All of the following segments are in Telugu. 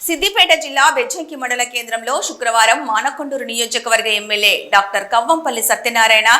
సిద్దిపేట జిల్లా బెజ్జంకి మండల కేంద్రంలో శుక్రవారం మానకొండూరు నియోజకవర్గ ఎమ్మెల్యే డాక్టర్ కవ్వంపల్లి సత్యనారాయణ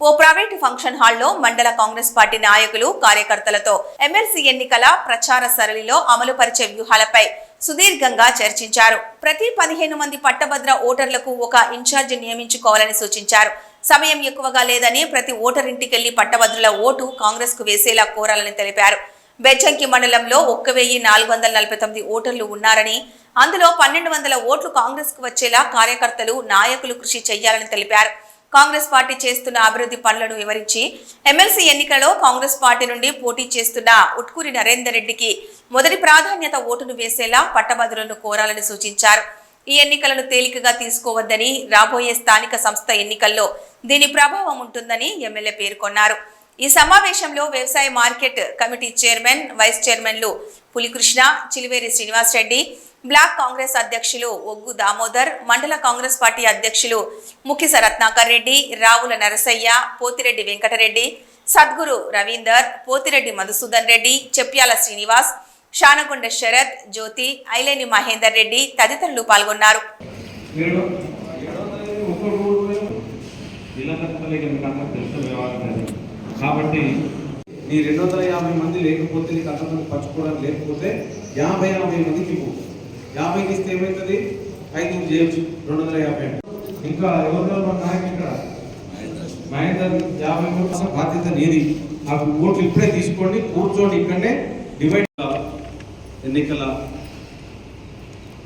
ఓ ప్రైవేటు ఫంక్షన్ హాల్లో మండల కాంగ్రెస్ పార్టీ నాయకులు కార్యకర్తలతో ఎమ్మెల్సీ ఎన్నికల ప్రచార సరళిలో అమలుపరిచే వ్యూహాలపై సుదీర్ఘంగా చర్చించారు. ప్రతి 15 మంది పట్టభద్ర ఓటర్లకు ఒక ఇన్ఛార్జి నియమించుకోవాలని సూచించారు. సమయం ఎక్కువగా లేదని ప్రతి ఓటర్ ఇంటికెళ్లి పట్టభద్రుల ఓటు కాంగ్రెస్ కు వేసేలా కోరాలని తెలిపారు. బెజ్జంకి మండలంలో 1449 ఓటర్లు ఉన్నారని, అందులో 1200 ఓట్లు కాంగ్రెస్ కు వచ్చేలా కార్యకర్తలు నాయకులు కృషి చేయాలని తెలిపారు. కాంగ్రెస్ పార్టీ చేస్తున్న అభివృద్ధి పనులను వివరించి ఎమ్మెల్సీ ఎన్నికలలో కాంగ్రెస్ పార్టీ నుండి పోటీ చేస్తున్న ఉట్కూరి నరేందర్ రెడ్డికి మొదటి ప్రాధాన్యత ఓటును వేసేలా పట్టభద్రులను కోరాలని సూచించారు. ఈ ఎన్నికలను తేలికగా తీసుకోవద్దని, రాబోయే స్థానిక సంస్థ ఎన్నికల్లో దీని ప్రభావం ఉంటుందని ఎమ్మెల్యే పేర్కొన్నారు. ఈ సమావేశంలో వ్యవసాయ మార్కెట్ కమిటీ చైర్మన్, వైస్ చైర్మన్లు పులికృష్ణ, చిలివేరి శ్రీనివాస్ రెడ్డి, బ్లాక్ కాంగ్రెస్ అధ్యక్షులు ఒగ్గు దామోదర్, మండల కాంగ్రెస్ పార్టీ అధ్యక్షులు ముఖిస రత్నాకర్ రెడ్డి, రావుల నరసయ్య, పోతిరెడ్డి వెంకటరెడ్డి, సద్గురు రవీందర్, పోతిరెడ్డి మధుసూదన్ రెడ్డి, చెప్యాల శ్రీనివాస్, షానకొండ శరత్, జ్యోతి, ఐలేని మహేందర్ రెడ్డి తదితరులు పాల్గొన్నారు. కాబట్టి నీ 250 మంది లేకపోతే, నీకు అంతమంది పంచుకోవడానికి లేకపోతే 50 మందికి ఇవ్వు. 50కి ఇస్తే ఏమవుతుంది? 5 చేయొచ్చు, 250. ఇంకా ఎవరిలో మన నాయకులు ఇక్కడ మహేందర్ 50 బాధ్యత నీది. నాకు ఓట్లు ఇప్పుడే తీసుకోండి, కూర్చోండి, ఇక్కడనే డివైడ్. ఎన్నికల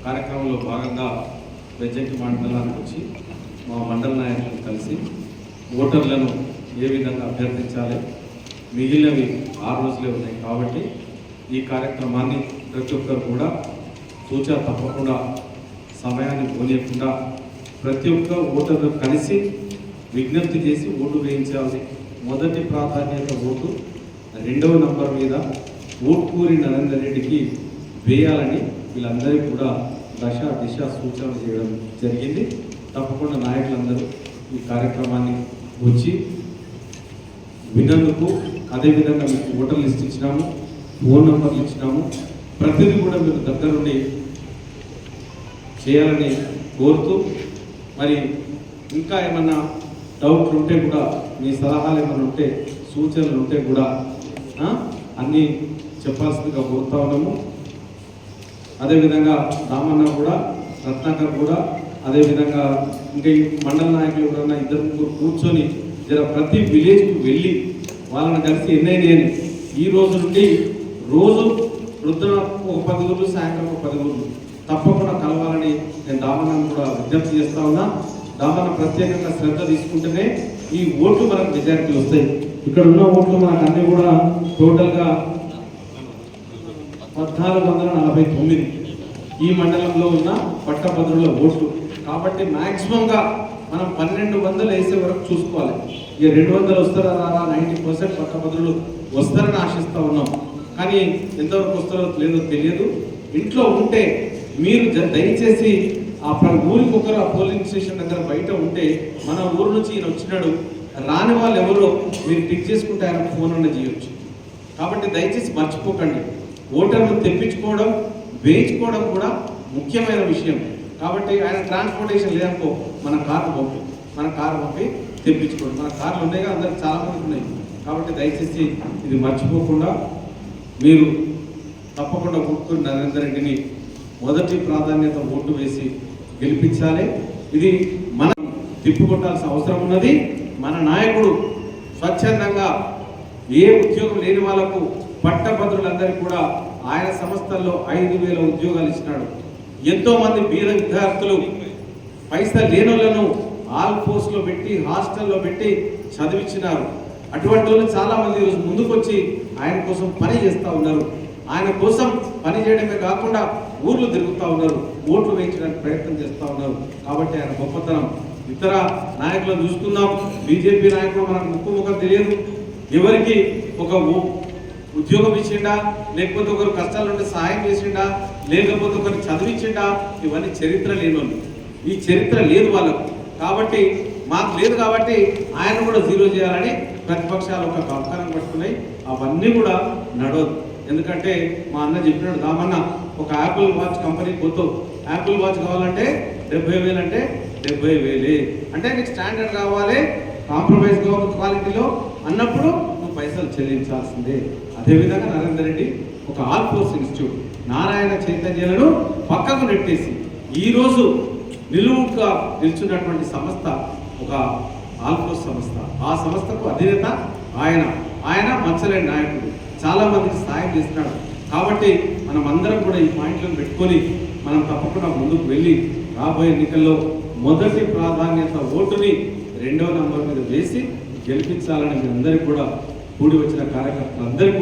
కార్యక్రమంలో భాగంగా బెజ్జంకి మండలానికి వచ్చి మా మండల నాయకులను కలిసి ఓటర్లను ఏ విధంగా అభ్యర్థించాలి, మిగిలినవి 6 రోజులే ఉన్నాయి కాబట్టి ఈ కార్యక్రమాన్ని ప్రతి ఒక్కరు కూడా సూచన తప్పకుండా సమయాన్ని పోనీయకుండా ప్రతి ఒక్క ఓటర్లు కలిసి విజ్ఞప్తి చేసి ఓటు వేయించాలి. మొదటి ప్రాధాన్యత ఓటు 2వ నంబర్ మీద ఉట్కూరి నరేందర్ రెడ్డికి వేయాలని వీళ్ళందరికీ కూడా దిశ సూచనలు చేయడం జరిగింది. తప్పకుండా నాయకులందరూ ఈ కార్యక్రమాన్ని వచ్చి విన్నందుకు, అదేవిధంగా మీకు ఓటర్ లిస్ట్ ఇచ్చినాము, ఫోన్ నంబర్లు ఇచ్చినాము, ప్రతిదీ కూడా మీరు దగ్గరుండి చేయాలని కోరుతూ, మరి ఇంకా ఏమన్నా డౌట్లు ఉంటే కూడా, మీ సలహాలు ఏమైనా ఉంటే, సూచనలు ఉంటే కూడా అన్నీ చెప్పాల్సిందిగా కోరుతా ఉన్నాము. అదేవిధంగా రామన్న కూడా, రత్నాకర్ కూడా, అదేవిధంగా ఇంకా ఈ మండల నాయకులు ఎవరన్నా 2-3 కూర్చొని ప్రతి విలేజ్కు వెళ్ళి వాళ్ళని కలిసి ఎన్నైనా అని ఈ రోజు నుండి రోజు వృద్ధుల ఒక 10 ఊర్లు, సాయంత్రం ఒక 10 ఊర్లు తప్పకుండా కలవాలని నేను దామన్నాను కూడా విజ్ఞప్తి చేస్తా ఉన్నా. దామన్న ప్రత్యేకంగా శ్రద్ధ తీసుకుంటేనే ఈ ఓట్లు మనకు మెజారిటీ వస్తాయి. ఇక్కడ ఉన్న ఓట్లు మనకు అన్నీ కూడా టోటల్గా 1449 ఈ మండలంలో ఉన్న పట్టభద్రుల ఓట్లు. కాబట్టి మ్యాక్సిమంగా మనం 1200 వేసే వరకు చూసుకోవాలి. ఇక 200 వస్తారా రారా, 90% పట్టభద్రులు వస్తారని ఆశిస్తూ ఉన్నాం. కానీ ఎంతవరకు వస్తారో లేదో తెలియదు. ఇంట్లో ఉంటే మీరు దయచేసి ఆ ఊరికి ఒకరు ఆ పోలింగ్ స్టేషన్ దగ్గర బయట ఉంటే, మన ఊరు నుంచి ఈయన వచ్చినాడు రాని వాళ్ళు ఎవరో మీరు టిక్ చేసుకుంటే ఆయన ఫోన్ అన్న చేయొచ్చు. కాబట్టి దయచేసి మర్చిపోకండి. ఓటర్ను తెప్పించుకోవడం, వేయించుకోవడం కూడా ముఖ్యమైన విషయం. కాబట్టి ఆయన ట్రాన్స్పోర్టేషన్ లేదనుకో, మన కారు పంపి తెప్పించుకోండి. మన కార్లు ఉన్నాయిగా, అందరికి చాలా మందికి ఉన్నాయి. కాబట్టి దయచేసి ఇది మర్చిపోకుండా మీరు తప్పకుండా ఉట్కూరి నరేందర్ రెడ్డిని మొదటి ప్రాధాన్యత ఓటు వేసి గెలిపించాలి. ఇది మనం తిప్పుకొట్టాల్సిన అవసరం ఉన్నది. మన నాయకుడు స్వచ్ఛందంగా ఏ ఉద్యోగం లేని వాళ్లకు, పట్టభద్రులందరికీ కూడా ఆయన సంస్థల్లో 5000 ఉద్యోగాలు ఇచ్చినాడు. ఎంతోమంది బీద విద్యార్థులు పైసలు లేని వాళ్ళను ఆల్ పోస్ట్లో పెట్టి, హాస్టల్లో పెట్టి చదివించినారు. అటువంటి వాళ్ళు చాలామంది ఈరోజు ముందుకు వచ్చి ఆయన కోసం పని చేస్తూ ఉన్నారు. ఆయన కోసం పని చేయడమే కాకుండా ఊర్లు తిరుగుతూ ఉన్నారు, ఓట్లు వేయించడానికి ప్రయత్నం చేస్తూ ఉన్నారు. కాబట్టి ఆయన గొప్పతనం. ఇతర నాయకులను చూసుకుందాం. బీజేపీ నాయకులు మనకు ముఖం తెలియదు. ఎవరికి ఒక ఉద్యోగం ఇచ్చిండా, లేకపోతే ఒకరు కష్టాల నుండి సహాయం చేసిండా, లేకపోతే ఒకరు చదివించిండా, ఇవన్నీ చరిత్ర లేని వాళ్ళు. ఈ చరిత్ర లేదు వాళ్ళకు. కాబట్టి మాకు లేదు కాబట్టి ఆయన కూడా జీరో చేయాలని ప్రతిపక్షాలు ఒక కంకణం పట్టుకున్నాయి. అవన్నీ కూడా నడవదు. ఎందుకంటే మా అన్న చెప్పినట్టు దామన్న ఒక యాపిల్ వాచ్ కంపెనీకి పోతావు, యాపిల్ వాచ్ కావాలంటే 70,000 అంటే 70,000, అంటే నీకు స్టాండర్డ్ కావాలి, కాంప్రమైజ్ కావాలి క్వాలిటీలో అన్నప్పుడు నువ్వు పైసలు చెల్లించాల్సిందే. అదేవిధంగా నరేందర్ రెడ్డి ఒక ఆల్ ఫోర్స్ ఇన్స్టిట్యూట్ నారాయణ చైతన్యాలను పక్కకు నెట్టేసి ఈరోజు నిలువుగా నిల్చున్నటువంటి సంస్థ ఒక ఆల్ ఫోర్స్ సంస్థ. ఆ సంస్థకు అధినేత ఆయన మచ్చలేని నాయకుడు, చాలా మందికి సహాయం చేస్తున్నాడు. కాబట్టి మనం అందరం కూడా ఈ పాయింట్లను పెట్టుకొని మనం తప్పకుండా ముందుకు వెళ్ళి రాబోయే ఎన్నికల్లో మొదటి ప్రాధాన్యత ఓటుని 2వ నంబర్ మీద వేసి గెలిపించాలని మీ అందరికీ కూడా కూడి వచ్చిన కార్యకర్తలందరికీ